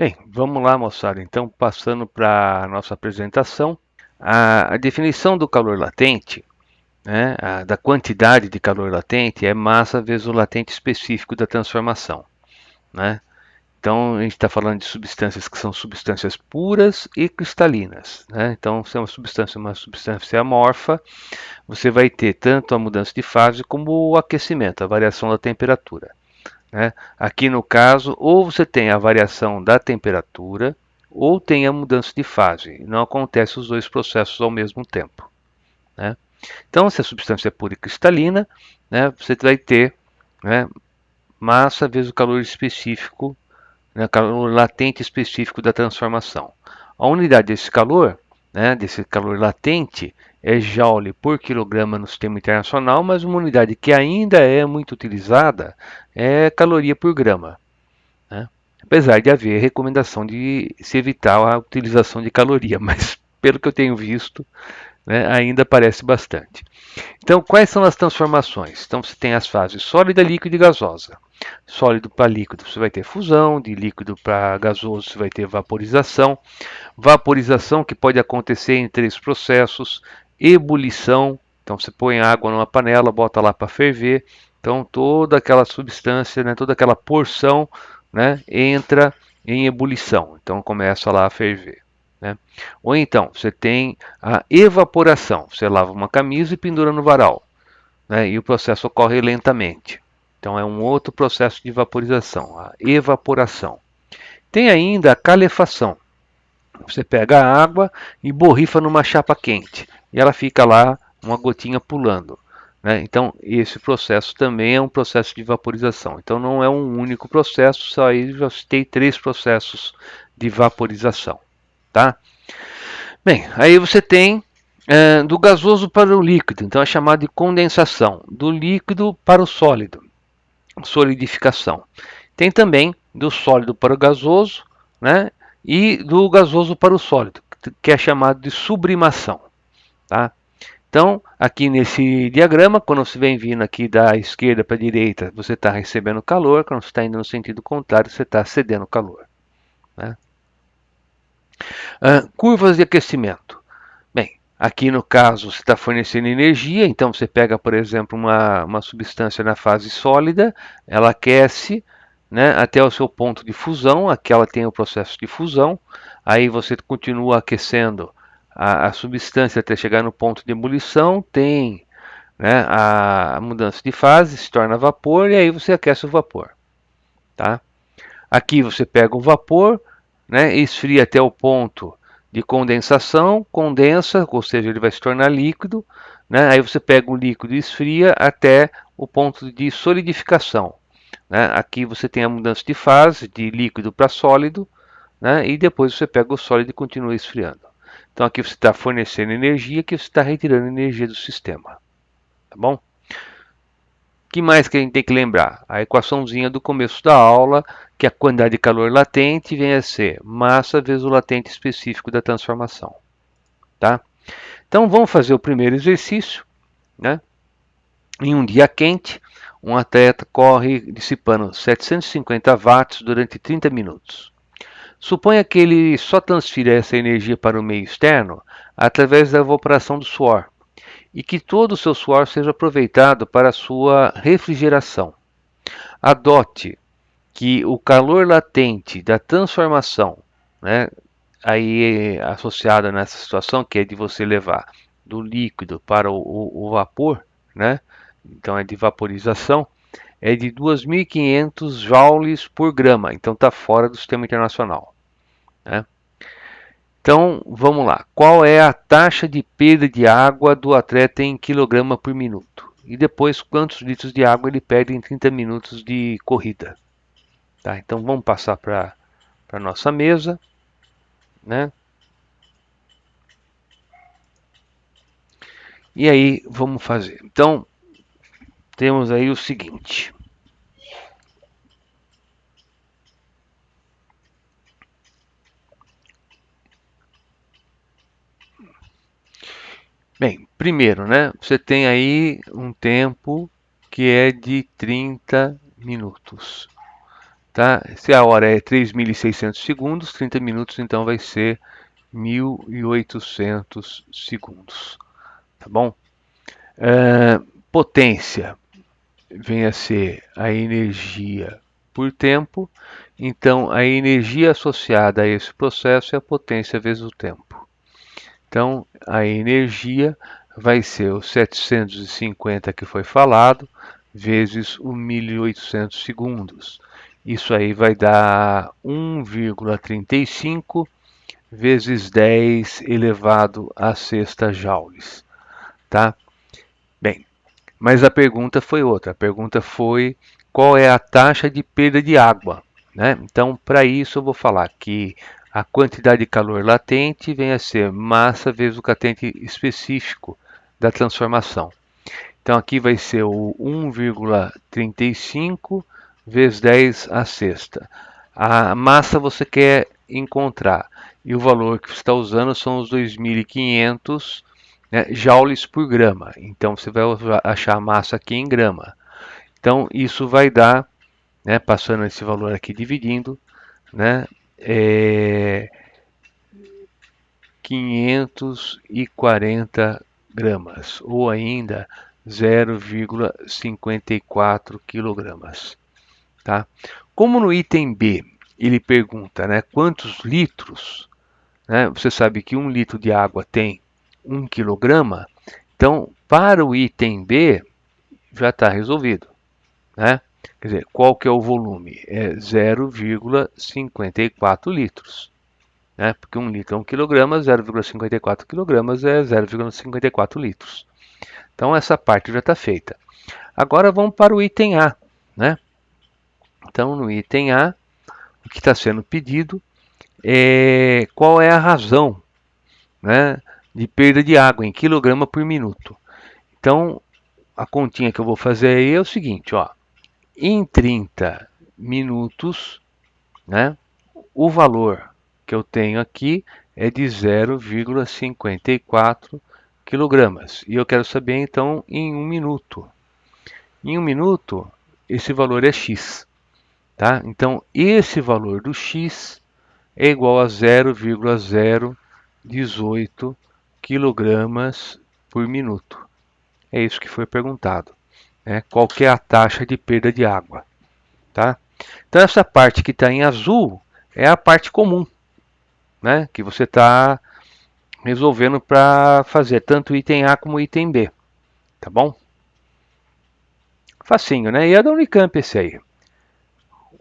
Bem, vamos lá, moçada. Então, passando para a nossa apresentação, a definição do calor latente, né, da quantidade de calor latente, é massa vezes o latente específico da transformação, né? Então, a gente está falando de substâncias que são substâncias puras e cristalinas, né? Então, se é uma substância amorfa, você vai ter tanto a mudança de fase como o aquecimento, a variação da temperatura, né? Aqui no caso, ou você tem a variação da temperatura, ou tem a mudança de fase. Não acontece os dois processos ao mesmo tempo, né? Então, se a substância é pura e cristalina, né, você vai ter, né, massa vezes o calor específico, né, calor latente específico da transformação. A unidade desse calor latente, é joule por quilograma no sistema internacional, mas uma unidade que ainda é muito utilizada é caloria por grama, né? Apesar de haver recomendação de se evitar a utilização de caloria, mas pelo que eu tenho visto, né, ainda aparece bastante. Então, quais são as transformações? Então, você tem as fases sólida, líquida e gasosa. Sólido para líquido, você vai ter fusão, de líquido para gasoso, você vai ter vaporização. Vaporização que pode acontecer em três processos: ebulição, então você põe água numa panela, bota lá para ferver, então toda aquela substância, né, toda aquela porção, né, entra em ebulição, então começa lá a ferver, né? Ou então você tem a evaporação, você lava uma camisa e pendura no varal, né, e o processo ocorre lentamente. Então é um outro processo de vaporização, a evaporação. Tem ainda a calefação. Você pega a água e borrifa numa chapa quente e ela fica lá uma gotinha pulando, né? Então esse processo também é um processo de vaporização. Então não é um único processo, só aí já citei três processos de vaporização, tá? Bem, aí você tem do gasoso para o líquido, então é chamado de condensação, do líquido para o sólido, solidificação. Tem também do sólido para o gasoso, né? E do gasoso para o sólido, que é chamado de sublimação, tá? Então, aqui nesse diagrama, quando você vem vindo aqui da esquerda para a direita, você está recebendo calor, quando você está indo no sentido contrário, você está cedendo calor, né? Curvas de aquecimento. Bem, aqui no caso você está fornecendo energia, então você pega, por exemplo, uma substância na fase sólida, ela aquece, né, até o seu ponto de fusão, aqui ela tem o processo de fusão, aí você continua aquecendo a substância até chegar no ponto de ebulição, tem, né, a mudança de fase, se torna vapor e aí você aquece o vapor, tá? Aqui você pega o vapor, né, esfria até o ponto de condensação, condensa, ou seja, ele vai se tornar líquido, né? Aí você pega o líquido e esfria até o ponto de solidificação, né? Aqui você tem a mudança de fase, de líquido para sólido, né? E depois você pega o sólido e continua esfriando. Então aqui você está fornecendo energia, aqui você está retirando energia do sistema, tá bom? Que mais que a gente tem que lembrar? A equaçãozinha do começo da aula, que a quantidade de calor latente vem a ser massa vezes o latente específico da transformação, tá? Então vamos fazer o primeiro exercício, né? Em um dia quente, um atleta corre dissipando 750 watts durante 30 minutos. Suponha que ele só transfira essa energia para o meio externo através da evaporação do suor e que todo o seu suor seja aproveitado para a sua refrigeração. Adote que o calor latente da transformação, né, aí associada nessa situação, que é de você levar do líquido para o vapor, né, então é de vaporização, é de 2.500 joules por grama, então está fora do sistema internacional, né? Então, vamos lá. Qual é a taxa de perda de água do atleta em quilograma por minuto? E depois, quantos litros de água ele perde em 30 minutos de corrida? Tá, então vamos passar para a nossa mesa, né? E aí vamos fazer. Então temos aí o seguinte. Bem, primeiro, né? Você tem aí um tempo que é de 30 minutos. Tá? Se a hora é 3.600 segundos, 30 minutos então vai ser 1.800 segundos. Tá bom? Potência vem a ser a energia por tempo, então a energia associada a esse processo é a potência vezes o tempo. Então a energia vai ser os 750 que foi falado, vezes os 1.800 segundos. Isso aí vai dar 1,35 vezes 10 elevado a sexta joules. Tá? Bem, mas a pergunta foi outra. A pergunta foi qual é a taxa de perda de água, né? Então, para isso eu vou falar que a quantidade de calor latente vem a ser massa vezes o catente específico da transformação. Então, aqui vai ser o 1,35 vezes 10 a sexta. A massa você quer encontrar e o valor que você está usando são os 2.500, né, joules por grama. Então você vai achar a massa aqui em grama. Então isso vai dar, né, passando esse valor aqui dividindo, né, 540 gramas ou ainda 0,54 quilogramas. Tá? Como no item B ele pergunta, né, quantos litros, né, você sabe que 1 litro de água tem 1 quilograma, então para o item B já está resolvido. Né? Quer dizer, qual que é o volume? É 0,54 litros. Né? Porque 1 litro é 1 quilograma, 0,54 quilogramas é 0,54 litros. Então essa parte já está feita. Agora vamos para o item A. Né? Então no item A, o que está sendo pedido é qual é a razão, né, de perda de água em quilograma por minuto. Então a continha que eu vou fazer aí é o seguinte, ó, em 30 minutos, né, o valor que eu tenho aqui é de 0,54 quilogramas. E eu quero saber então em 1 minuto. Em 1 minuto, esse valor é x. Tá? Então, esse valor do x é igual a 0,018 quilogramas por minuto. É isso que foi perguntado. Né? Qual que é a taxa de perda de água? Tá? Então, essa parte que está em azul é a parte comum, né, que você está resolvendo para fazer tanto o item A como o item B. Tá bom? Facinho, né? E é da Unicamp esse aí.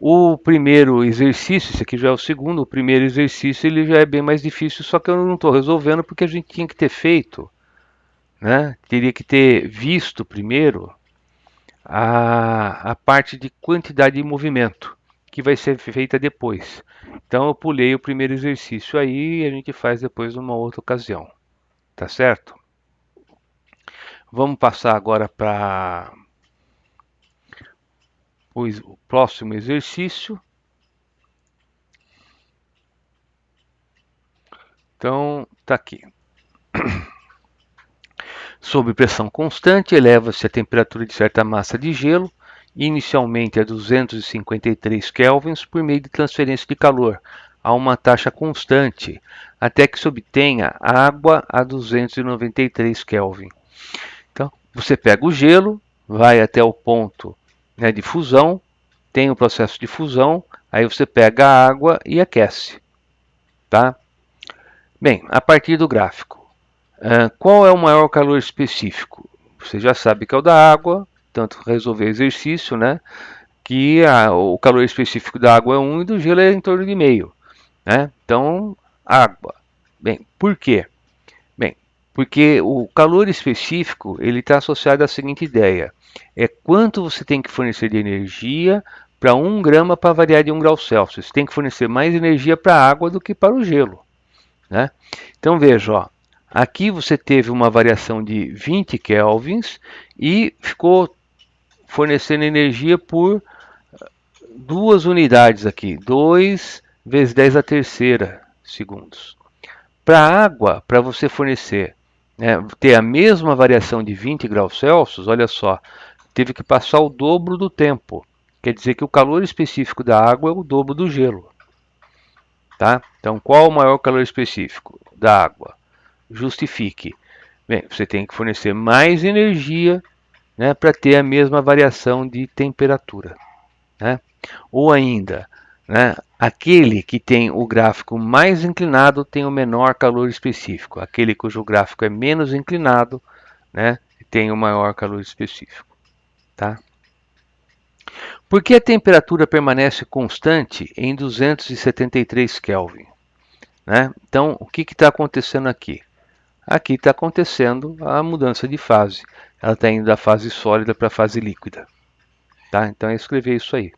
O primeiro exercício, esse aqui já é o segundo, o primeiro exercício ele já é bem mais difícil, só que eu não estou resolvendo porque a gente tinha que ter feito, né? Teria que ter visto primeiro a parte de quantidade de movimento, que vai ser feita depois. Então eu pulei o primeiro exercício aí e a gente faz depois numa outra ocasião. Tá certo? Vamos passar agora para o próximo exercício. Então, tá aqui. Sob pressão constante, eleva-se a temperatura de certa massa de gelo, inicialmente a 253 kelvins, por meio de transferência de calor, a uma taxa constante, até que se obtenha água a 293 Kelvin. Então, você pega o gelo, vai até o ponto, né, de fusão, tem o processo de fusão, aí você pega a água e aquece. Tá? Bem, a partir do gráfico. Qual é o maior calor específico? Você já sabe que é o da água, tanto resolver exercício, né? Que o calor específico da água é 1 e do gelo é em torno de meio. Né? Então, água. Bem, por quê? Bem, porque o calor específico ele está associado à seguinte ideia: é quanto você tem que fornecer de energia para 1 grama para variar de 1 grau Celsius. Você tem que fornecer mais energia para a água do que para o gelo. Né? Então veja, ó, aqui você teve uma variação de 20 kelvins e ficou fornecendo energia por 2 unidades aqui, 2 vezes 10 a terceira segundos. Para a água, para você fornecer, né, ter a mesma variação de 20 graus Celsius, olha só, teve que passar o dobro do tempo. quer dizer que o calor específico da água é o dobro do gelo. Tá? Então, qual o maior calor específico da água? Justifique. Bem, você tem que fornecer mais energia, né, para ter a mesma variação de temperatura. Né? Ou ainda, né, aquele que tem o gráfico mais inclinado tem o menor calor específico. Aquele cujo gráfico é menos inclinado, né, tem o maior calor específico. Tá? Por que a temperatura permanece constante em 273 Kelvin? Né? Então, o que está acontecendo aqui? Aqui está acontecendo a mudança de fase. Ela está indo da fase sólida para a fase líquida. Tá? Então, eu escrevi isso aí.